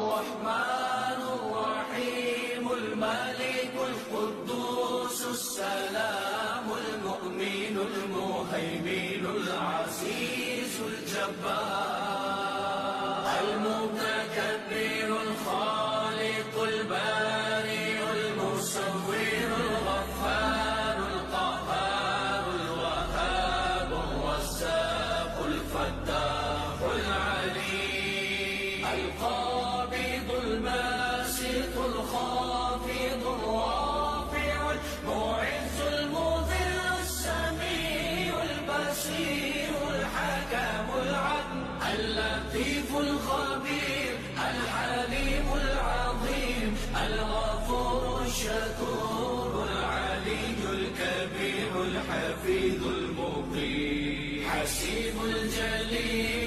الرحمن الرحيم الملك القدوس السلام المؤمن المهيمن العزيز الجبار المتكبر الخالق البارئ المصور الغفار القهار الوهاب الرزاق الفتاح العليم القابض الباسط الخافض الرافع المعز المذل السميع البصير الحكم العدل اللطيف الخبير الحليم العظيم الغفور الشكور العلي الكبير الحفيظ المقيم حسيب الجليل